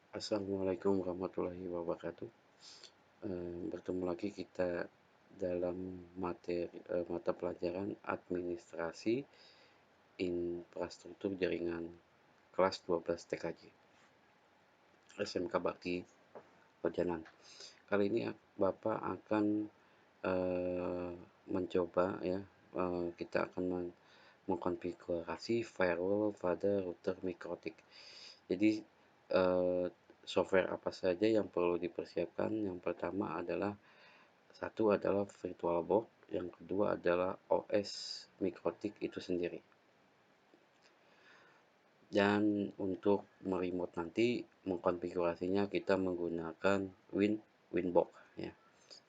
Assalamualaikum warahmatullahi wabarakatuh. Bertemu lagi kita dalam mata pelajaran administrasi infrastruktur jaringan kelas 12 TKJ SMK Bakti Pajanan. Kali ini Bapak akan mencoba ya, kita akan mengkonfigurasi firewall pada router mikrotik. Jadi software apa saja yang perlu dipersiapkan? Yang pertama adalah VirtualBox, yang kedua adalah OS mikrotik itu sendiri. Dan untuk meremote nanti mengkonfigurasinya kita menggunakan Winbox ya.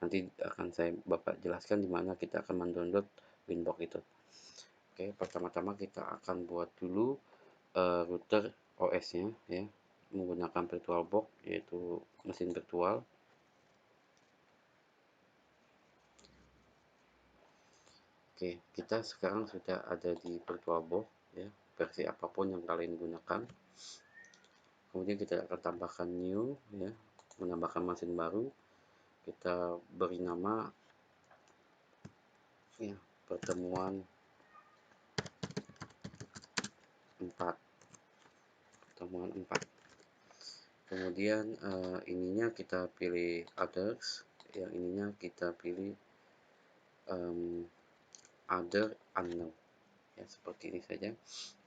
Nanti akan Bapak jelaskan di mana kita akan mendownload Winbox itu. Oke, pertama-tama kita akan buat dulu router OS-nya ya, menggunakan VirtualBox yaitu mesin virtual. Oke, kita sekarang sudah ada di VirtualBox ya, versi apapun yang kalian gunakan. Kemudian kita akan tambahkan new ya, menambahkan mesin baru. Kita beri nama ya, pertemuan 4. Kemudian ininya kita pilih others, yang ininya kita pilih other unknown ya, seperti ini saja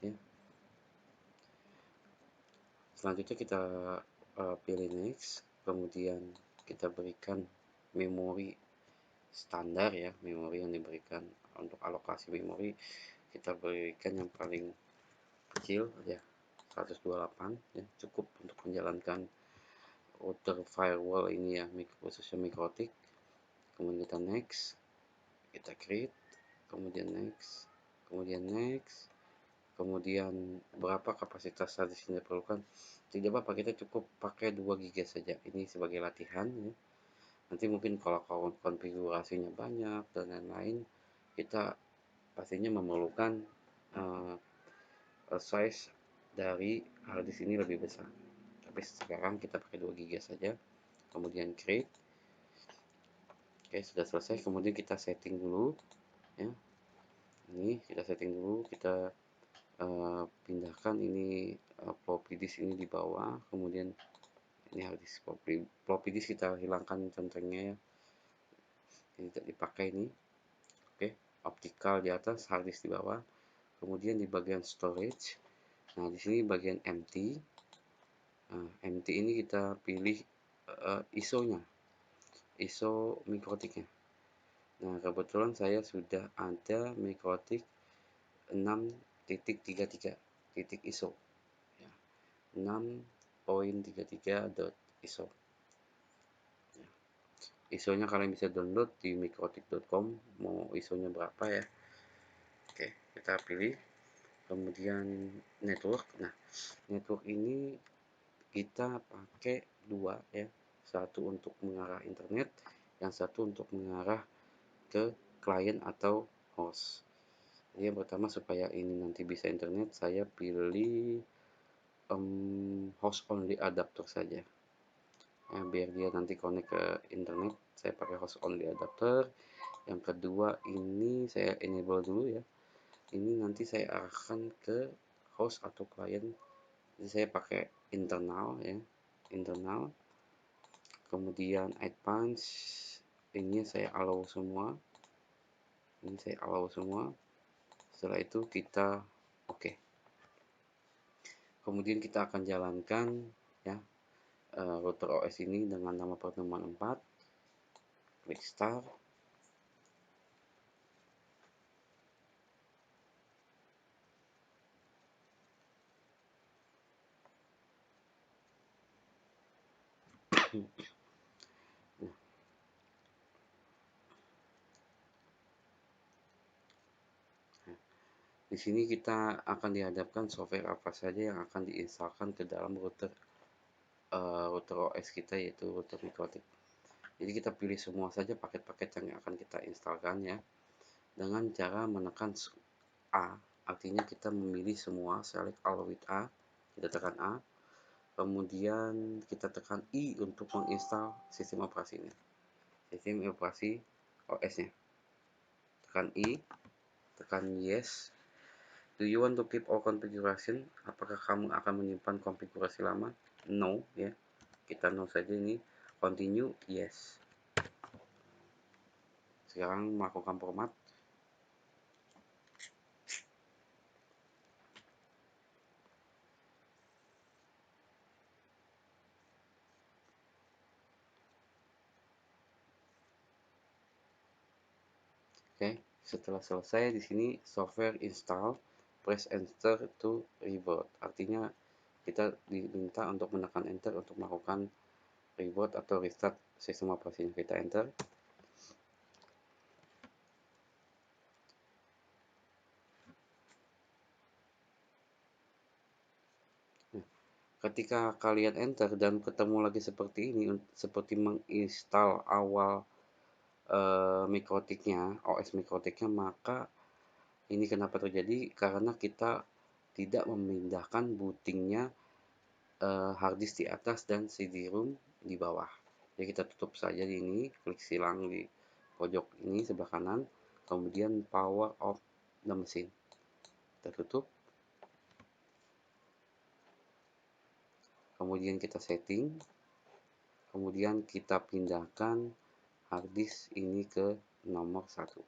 ya. Selanjutnya kita pilih next, kemudian kita berikan memori standar ya, memori yang diberikan untuk alokasi memori kita berikan yang paling kecil ya, 128 ya, cukup untuk menjalankan router firewall ini ya, khususnya mikrotik. Kemudian kita next, kita create, kemudian next, kemudian berapa kapasitas harddisk yang diperlukan. Tidak apa-apa, kita cukup pakai 2 GB saja, ini sebagai latihan ya. Nanti mungkin kalau konfigurasinya banyak dan lain-lain, kita pastinya memerlukan size dari harddisk ini lebih besar, tapi sekarang kita pakai 2 GB saja. Kemudian create. Oke, sudah selesai. Kemudian kita setting dulu ya, ini kita setting dulu, kita pindahkan ini floppy disk ini di bawah, kemudian ini harddisk floppy disk kita hilangkan centengnya ya, ini tidak dipakai ini. Oke, optical di atas, harddisk di bawah. Kemudian di bagian storage, nah di sini bagian empty. Nah, empty ini kita pilih ISO-nya, ISO mikrotiknya. Nah, kebetulan saya sudah ada mikrotik 6.33.ISO ya, 6.33.ISO ya. ISO-nya kalian bisa download di mikrotik.com, mau ISO-nya berapa ya. Oke, kita pilih. Kemudian network. Nah, network ini kita pakai 2 ya, satu untuk mengarah internet, yang satu untuk mengarah ke klien atau host. Jadi yang pertama, supaya ini nanti bisa internet, saya pilih host only adapter saja ya, biar dia nanti connect ke internet. Saya pakai host only adapter. Yang kedua ini saya enable dulu ya, ini nanti saya arahkan ke host atau klien. Jadi saya pakai internal ya, internal. Kemudian advance, ini saya allow semua, setelah itu kita oke. Kemudian kita akan jalankan ya router OS ini dengan nama pertemuan 4. Klik start. Di sini kita akan dihadapkan software apa saja yang akan diinstalkan ke dalam router OS kita, yaitu router mikrotik. Jadi kita pilih semua saja paket-paket yang akan kita instalkan ya, dengan cara menekan A, artinya kita memilih semua, select all with A, kita tekan A. kemudian kita tekan I untuk menginstal sistem operasinya, sistem operasi OS-nya. Tekan I, tekan yes. Do you want to keep all configuration? Apakah kamu akan menyimpan konfigurasi lama? No, ya. Kita no saja ini. Continue, yes. Sekarang melakukan format. Oke, setelah selesai di sini software install, press enter to reboot. Artinya kita diminta untuk menekan enter untuk melakukan reboot atau restart sistem operasinya. Kita enter. Nah, ketika kalian enter dan ketemu lagi seperti ini, seperti menginstal awal mikrotiknya, OS mikrotiknya, maka ini kenapa terjadi? Karena kita tidak memindahkan bootingnya hard disk di atas dan CD-ROM di bawah. Jadi kita tutup saja di ini, klik silang di pojok ini sebelah kanan, kemudian power off the machine. Kita tutup. Kemudian kita setting. Kemudian kita pindahkan hard disk ini ke nomor 1.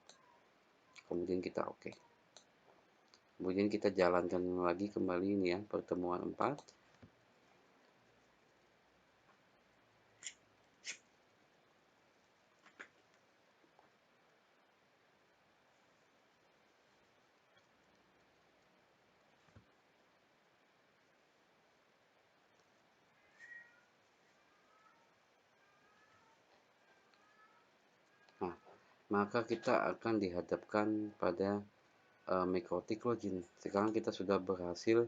Kemudian kita oke. Kemudian kita jalankan lagi kembali ini ya, pertemuan 4. Nah, maka kita akan dihadapkan pada Mikrotik login. Sekarang kita sudah berhasil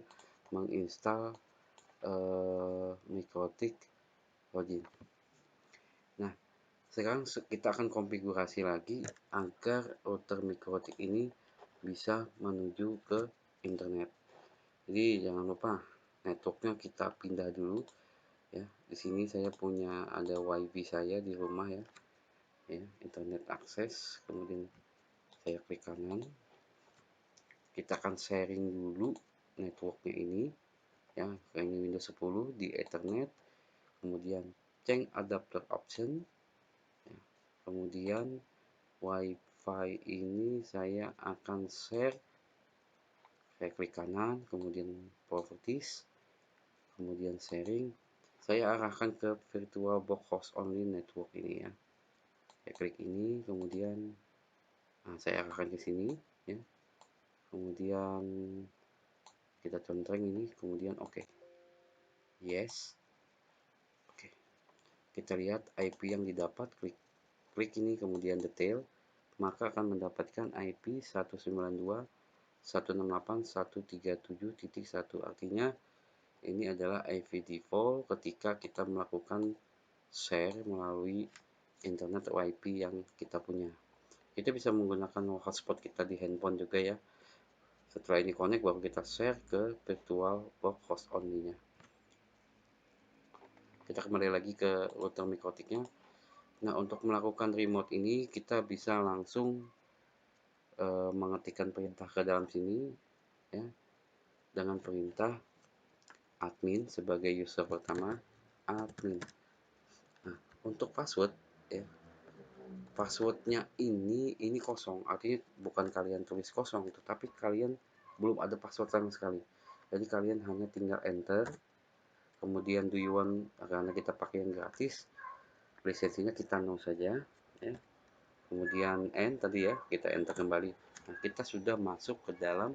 menginstal Mikrotik login. Nah, sekarang kita akan konfigurasi lagi agar router Mikrotik ini bisa menuju ke internet. Jadi jangan lupa networknya kita pindah dulu ya. Di sini saya punya ada WiFi saya di rumah ya. Ya, internet akses, kemudian saya klik kanan. Kita akan sharing dulu networknya ini ya, ini Windows 10 di Ethernet, kemudian change adapter option ya. Kemudian WiFi ini saya akan share, saya klik kanan, kemudian properties, kemudian sharing, saya arahkan ke VirtualBox host only network ini ya. Saya klik ini, kemudian saya arahkan ke sini ya. Kemudian kita contreng ini, kemudian oke. Yes. Oke. Kita lihat IP yang didapat, klik ini kemudian detail, maka akan mendapatkan IP 192.168.137.1. Artinya ini adalah IP default ketika kita melakukan share melalui internet WiFi yang kita punya. Kita bisa menggunakan hotspot kita di handphone juga ya. Setelah ini connect, baru kita share ke VirtualBox host only-nya. Kita kembali lagi ke router Mikrotiknya. Nah, untuk melakukan remote ini kita bisa langsung mengetikkan perintah ke dalam sini ya, dengan perintah admin sebagai user pertama, admin. Nah, untuk password ya, passwordnya ini kosong, artinya bukan kalian tulis kosong, tapi kalian belum ada password sama sekali. Jadi kalian hanya tinggal enter, kemudian do you want, karena kita pakai yang gratis, lisensinya kita no saja ya. Kemudian end tadi ya, kita enter kembali. Nah, kita sudah masuk ke dalam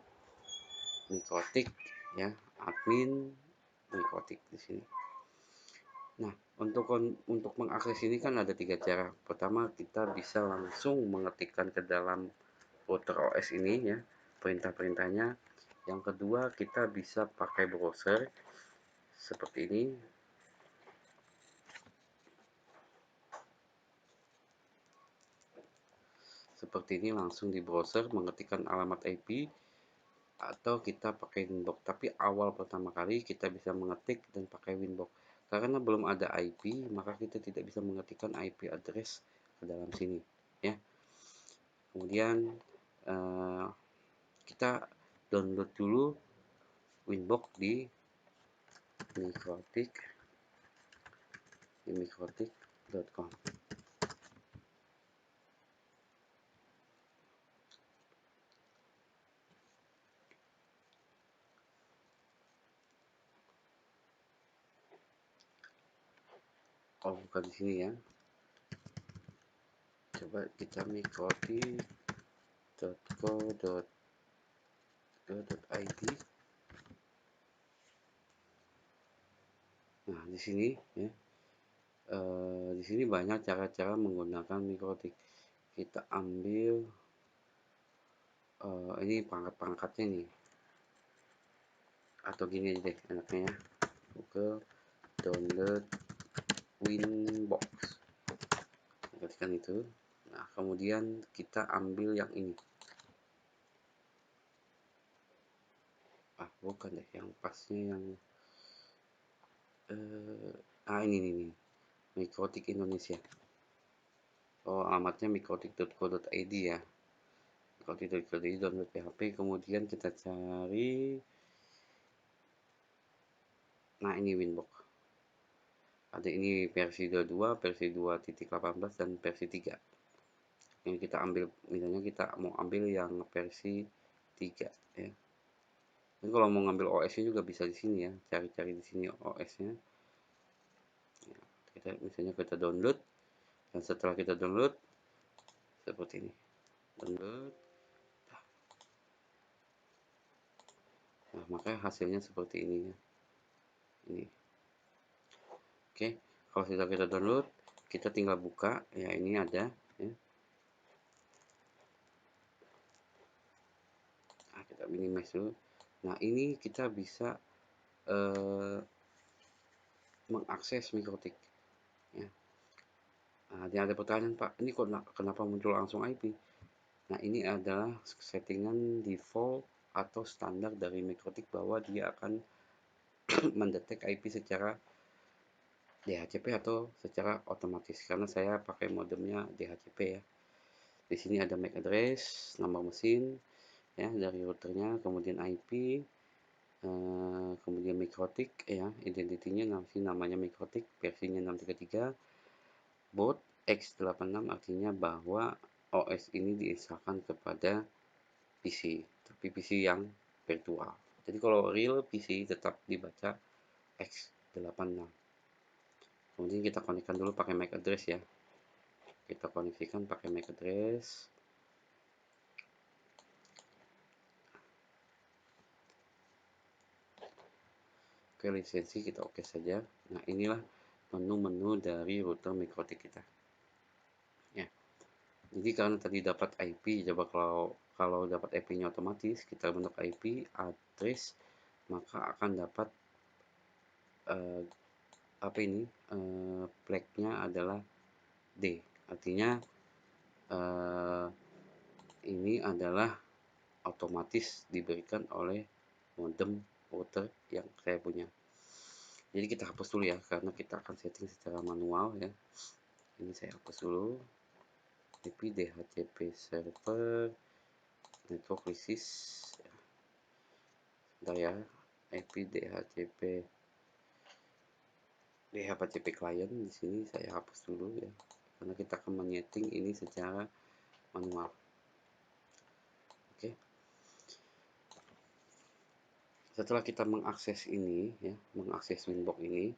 Mikrotik ya, admin Mikrotik di sini. Nah, untuk mengakses ini kan ada 3 cara. Pertama, kita bisa langsung mengetikkan ke dalam router OS ini ya, perintah-perintahnya. Yang kedua, kita bisa pakai browser seperti ini. Seperti ini langsung di browser mengetikkan alamat IP atau kita pakai Winbox. Tapi awal pertama kali kita bisa mengetik dan pakai Winbox. Karena belum ada IP, maka kita tidak bisa mengetikkan IP address ke dalam sini, ya. Kemudian kita download dulu Winbox di mikrotik.com. Oh, bukan di sini ya. Coba kita mikrotik.co.id. Nah, di sini ya. Di sini banyak cara-cara menggunakan mikrotik. Kita ambil ini perangkat-perangkatnya nih. Atau gini aja deh enaknya ya. Google download Winbox. Ketikkan itu. Nah, kemudian kita ambil yang ini. Bukan deh, yang pasnya yang ini nih. Mikrotik Indonesia. Oh, alamatnya mikrotik.co.id ya. Mikrotik.co.id download PHP, kemudian kita cari. Nah, ini Winbox. Ada ini versi 22, versi 2.18 dan versi 3. Yang kita ambil, misalnya kita mau ambil yang versi 3 ya. Dan kalau mau ngambil OS-nya juga bisa di sini ya. Cari-cari di sini OS-nya. Ya, misalnya kita download, dan setelah kita download seperti ini. Download. Nah, makanya hasilnya seperti ini ya. Ini. Oke, kalau sudah kita download, kita tinggal buka. Ya, ini ada ya. Nah, kita minimize dulu. Nah, ini kita bisa mengakses mikrotik ya. Nah, dia ada pertanyaan, Pak, ini kok kenapa muncul langsung IP? Nah, ini adalah settingan default atau standar dari mikrotik bahwa dia akan mendetek IP secara DHCP atau secara otomatis, karena saya pakai modemnya DHCP ya. Di sini ada MAC address, nomor mesin ya dari routernya, kemudian IP, kemudian mikrotik ya, identitinya namanya mikrotik, versinya 633, boot x86, artinya bahwa OS ini diinstalkan kepada PC, tapi PC yang virtual. Jadi kalau real PC tetap dibaca x86. Kemudian kita konekkan dulu pakai MAC address ya. Kita koneksikan pakai MAC address. Oke, lisensi kita oke saja. Nah, inilah menu-menu dari router mikrotik kita. Ya. Jadi karena tadi dapat IP, coba kalau dapat IP-nya otomatis, kita bentuk IP address, maka akan dapat apa ini? Flagnya adalah D. Artinya ini adalah otomatis diberikan oleh modem router yang saya punya. Jadi kita hapus dulu ya, karena kita akan setting secara manual ya. Ini saya hapus dulu. IP DHCP server network krisis. Bentar ya. IP DHCP client di sini saya hapus dulu ya. Karena kita akan menyeting ini secara manual. Oke. Setelah kita mengakses ini ya, mengakses Winbox ini,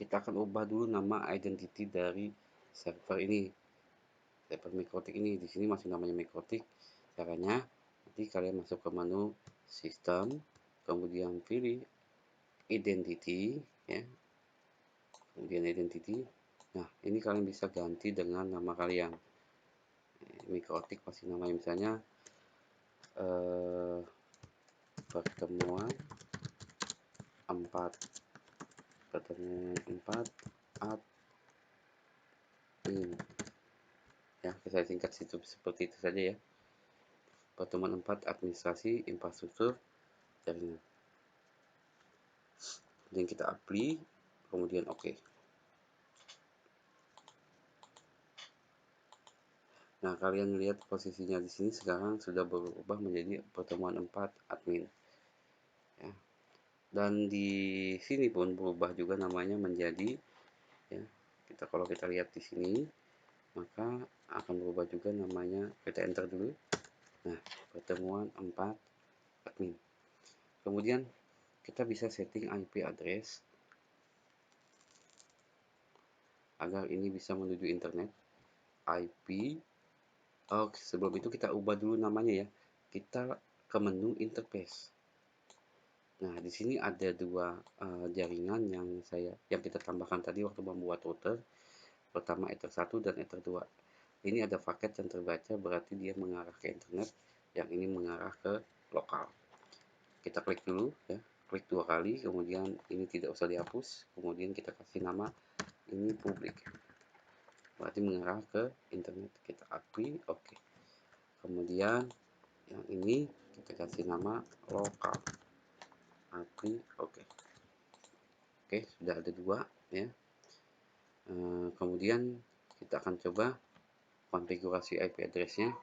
kita akan ubah dulu nama identity dari server ini. Server mikrotik ini di sini masih namanya mikrotik. Caranya nanti kalian masuk ke menu sistem, kemudian pilih identity ya. Kemudian identity. Nah, ini kalian bisa ganti dengan nama kalian. Mikrotik masih namanya misalnya pertemuan 4 admin ya, saya singkat situ seperti itu saja ya. pertemuan 4 administrasi infrastruktur jaringan. Kemudian kita apply, kemudian oke. Nah, kalian lihat posisinya di sini sekarang sudah berubah menjadi pertemuan 4 admin. Ya. Dan di sini pun berubah juga namanya menjadi, ya, kalau kita lihat di sini, maka akan berubah juga namanya. Kita enter dulu. Nah, pertemuan 4 admin. Kemudian kita bisa setting IP address agar ini bisa menuju internet. IP. Oh, sebelum itu kita ubah dulu namanya ya. Kita ke menu interface. Nah, di sini ada dua jaringan yang kita tambahkan tadi waktu membuat router. Pertama Ether 1 dan Ether 2. Ini ada paket yang terbaca, berarti dia mengarah ke internet, yang ini mengarah ke lokal. Kita klik dulu ya, klik 2 kali, kemudian ini tidak usah dihapus, kemudian kita kasih nama ini publik. Berarti mengarah ke internet. Kita apply, oke. Kemudian yang ini kita kasih nama lokal. Apply, oke. Oke, sudah ada dua ya. Kemudian kita akan coba konfigurasi IP address-nya.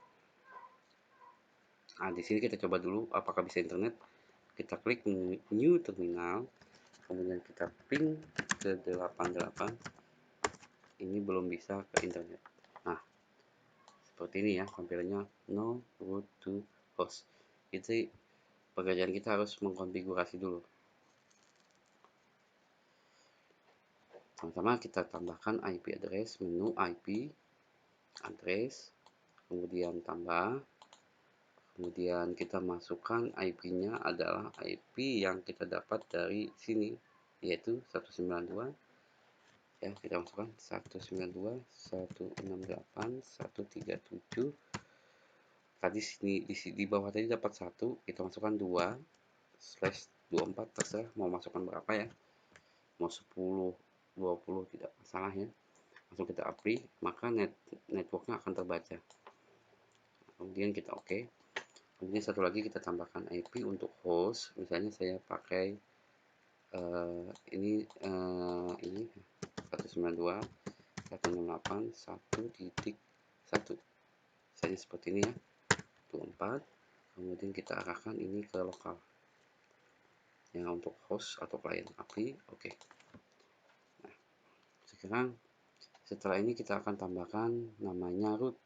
Nah, di sini kita coba dulu apakah bisa internet. Kita klik new terminal, kemudian kita ping ke 88. Ini belum bisa ke internet. Nah, seperti ini ya tampilannya, no root to host. Jadi pekerjaan kita harus mengkonfigurasi dulu. Pertama kita tambahkan IP address, menu IP address, kemudian tambah, kemudian kita masukkan IP-nya adalah IP yang kita dapat dari sini, yaitu 192 ya. Kita masukkan 192.168.137. Tadi sini di bawah tadi dapat 1, kita masukkan 2/24, terserah mau masukkan berapa ya, mau 10 20 tidak masalah ya. Langsung kita apply, maka networknya akan terbaca. Kemudian kita oke. Kemudian satu lagi kita tambahkan IP untuk host, misalnya saya pakai ini 192.168.1.1, misalnya seperti ini ya, 24. Kemudian kita arahkan ini ke lokal yang untuk host atau klien. Apply, oke. Nah, sekarang setelah ini kita akan tambahkan namanya root.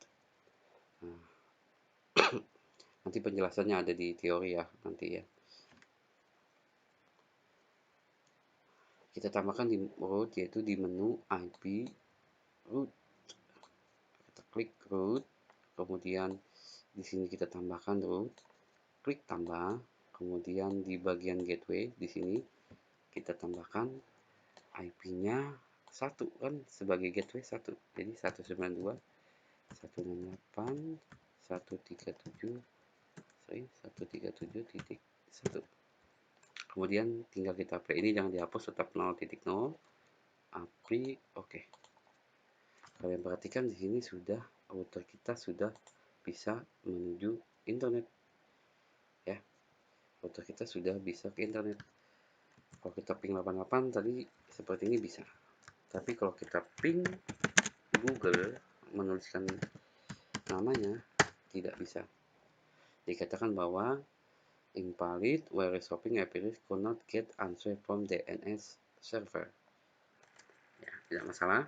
Nah, nanti penjelasannya ada di teori ya nanti ya. Kita tambahkan di root, yaitu di menu IP root. Kita klik root, kemudian di sini kita tambahkan root, klik tambah, kemudian di bagian gateway di sini kita tambahkan IP-nya 1 kan, sebagai gateway 1. Jadi 192.168.137.1. Kemudian tinggal kita play, ini jangan dihapus, tetap 0.0. Apply, oke. Kalian perhatikan di sini sudah router kita sudah bisa menuju internet ya. Router kita sudah bisa ke internet. Kalau kita ping 88 tadi seperti ini bisa. Tapi kalau kita ping Google menuliskan namanya tidak bisa. Dikatakan bahwa invalid where shopping address could not get answer from DNS server. Ya, tidak masalah.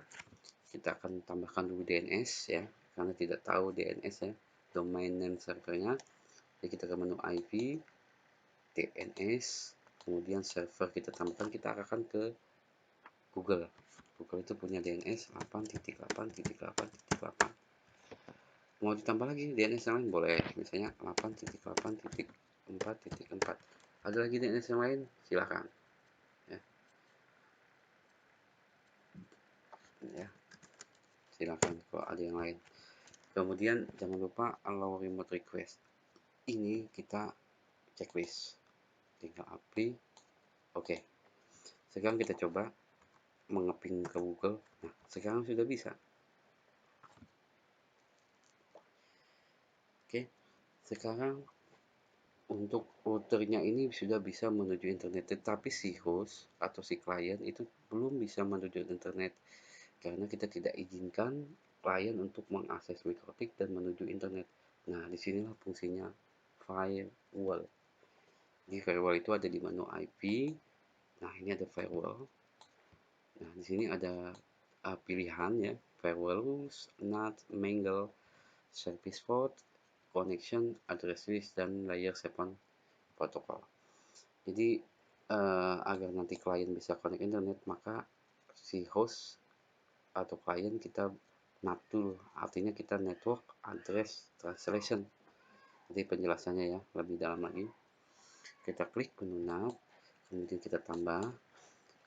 Kita akan tambahkan dulu DNS ya, karena tidak tahu DNS ya, domain name servernya. Jadi kita ke menu IP, DNS, kemudian server kita tambahkan, kita arahkan ke Google. Google itu punya DNS 8.8.8.8. Mau ditambah lagi DNS yang lain boleh, misalnya 8.8.4.4. Ada lagi DNS yang lain, silahkan ya. Ya, silahkan kalau ada yang lain. Kemudian jangan lupa allow remote request. Ini kita checklist, tinggal apply, oke. Sekarang kita coba mengeping ke Google. Nah, sekarang sudah bisa. Oke, Sekarang untuk routernya ini sudah bisa menuju internet, tetapi si host atau si klien itu belum bisa menuju internet karena kita tidak izinkan klien untuk mengakses mikrotik dan menuju internet. Nah, disinilah fungsinya firewall. Jadi firewall itu ada di menu IP. Nah, ini ada firewall. Nah, di sini ada pilihan ya, firewall rules, NAT, Mangle, service port, connection, address list, dan layer 7 protokol. Jadi agar nanti klien bisa connect internet, maka si host atau klien kita NAT dulu, artinya kita network address translation. Jadi penjelasannya ya lebih dalam lagi. Kita klik menu NAT, kemudian kita tambah,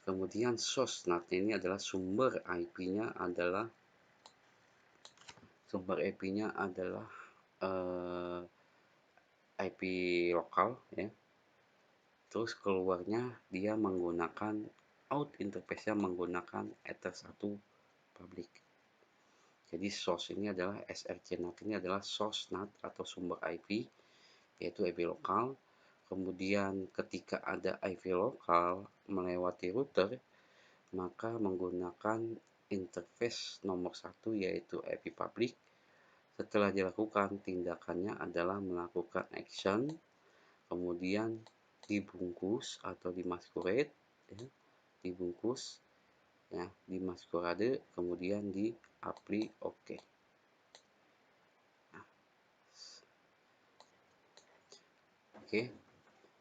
kemudian source NAT ini adalah sumber IP-nya adalah IP lokal ya. Terus keluarnya dia menggunakan out interface-nya menggunakan Ether1 public. Jadi source ini adalah SRC NAT ini adalah source NAT atau sumber IP, yaitu IP lokal. Kemudian ketika ada IP lokal melewati router, maka menggunakan interface nomor 1 yaitu IP public. Setelah dilakukan, tindakannya adalah melakukan action, kemudian dibungkus atau dimasquerade ya, dibungkus ya, dimasquerade, kemudian di apply OK. Nah, oke.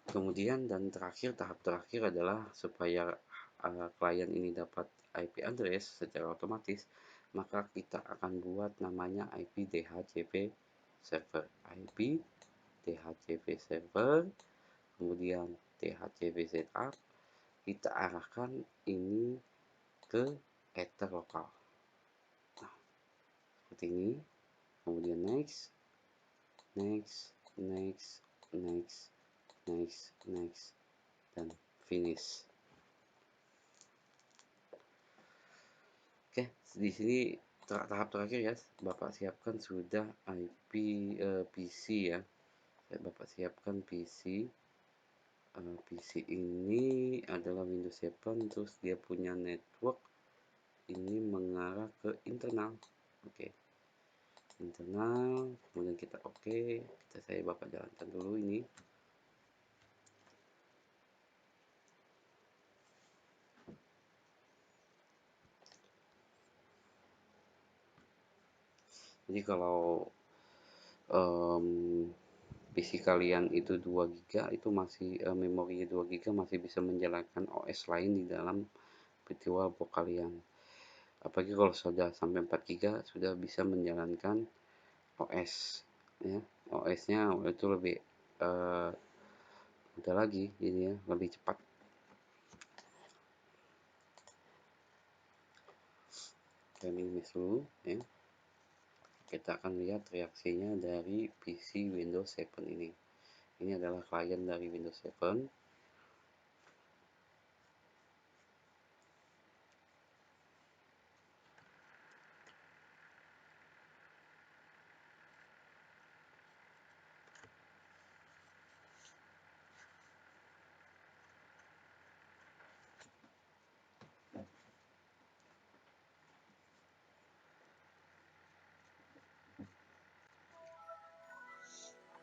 Kemudian dan terakhir, tahap terakhir adalah supaya klien ini dapat IP address secara otomatis, maka kita akan buat namanya IP DHCP server. IP DHCP server, kemudian DHCP setup, kita arahkan ini ke ether lokal. Nah, seperti ini. Kemudian next, next, next, next, next, next, dan finish. Oke, di sini tahap terakhir ya, Bapak siapkan sudah IP PC ya. Bapak siapkan PC. PC ini adalah Windows 7, terus dia punya network ini mengarah ke internal. Oke. Internal, kemudian kita oke, saya Bapak jalankan dulu ini. Jadi kalau PC kalian itu 2 GB itu masih memorinya 2 GB masih bisa menjalankan OS lain di dalam virtual box kalian. Apalagi kalau sudah sampai 4 GB sudah bisa menjalankan OS ya. OS-nya itu lebih mudah lagi, jadi ya lebih cepat. Dan ini dulu ya. Kita akan lihat reaksinya dari PC Windows 7 ini. Ini adalah klien dari Windows 7.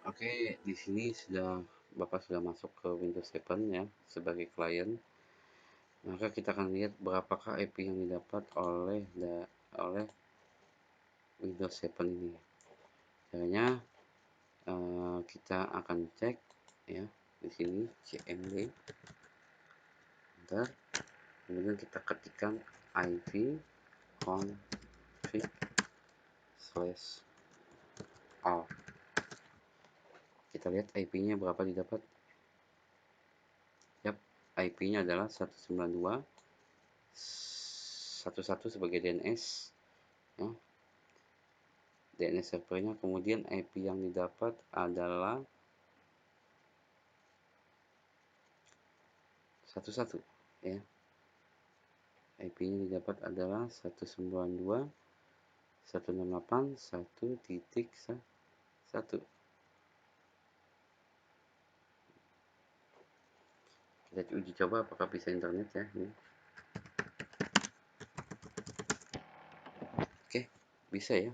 Oke, di sini Bapak sudah masuk ke Windows 7 ya sebagai klien. Maka kita akan lihat berapakah IP yang didapat oleh Windows 7 ini. Caranya kita akan cek ya di sini cmd. Bentar. Kemudian kita ketikkan IP config/all. Kita lihat IP-nya berapa didapat. Yap, IP-nya adalah 192.1.1 sebagai DNS ya. DNS servernya, kemudian IP yang didapat adalah 11 ya. IP-nya didapat adalah 192.168.1.1. Kita uji coba apakah bisa internet ya ini. Oke, bisa ya.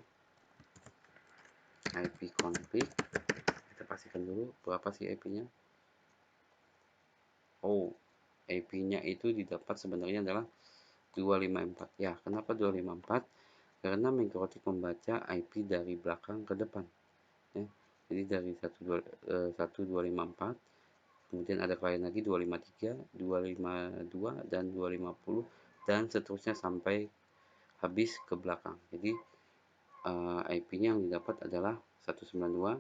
IP config, kita pastikan dulu berapa sih IP-nya. Oh, IP-nya itu didapat sebenarnya adalah 254. Ya, kenapa 254? Karena Microtik membaca IP dari belakang ke depan. Ya. Jadi dari 1254, kemudian ada klien lagi 253, 252, dan 250, dan seterusnya sampai habis ke belakang. Jadi IP-nya yang didapat adalah 192,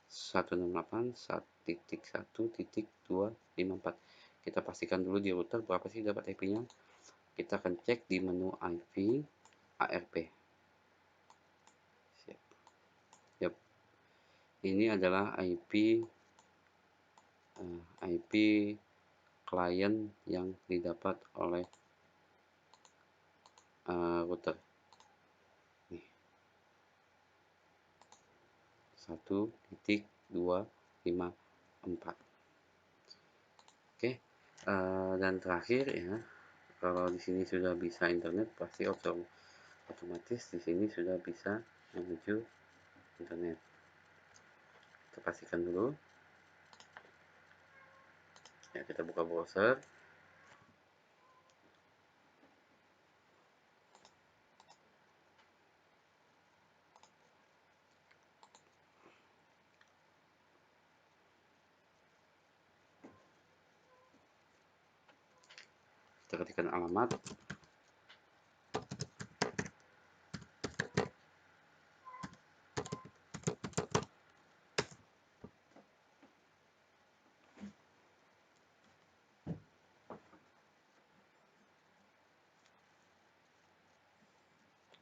168, 1.1.254. Kita pastikan dulu di router berapa sih dapat IP-nya. Kita akan cek di menu IP ARP. Yap. Ini adalah IP klien yang didapat oleh router. Nih, 1.254. Oke, dan terakhir ya, kalau di sini sudah bisa internet, pasti otomatis di sini sudah bisa menuju internet. Kita pastikan dulu. Ya, kita buka browser. Kita ketikkan alamat.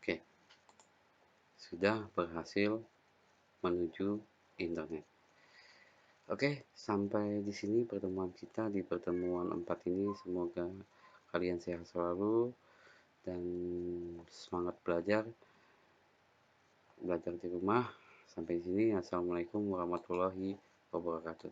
Oke, sudah berhasil menuju internet. Oke, sampai di sini pertemuan kita di pertemuan 4 ini. Semoga kalian sehat selalu dan semangat belajar di rumah. Sampai di sini. Assalamualaikum warahmatullahi wabarakatuh.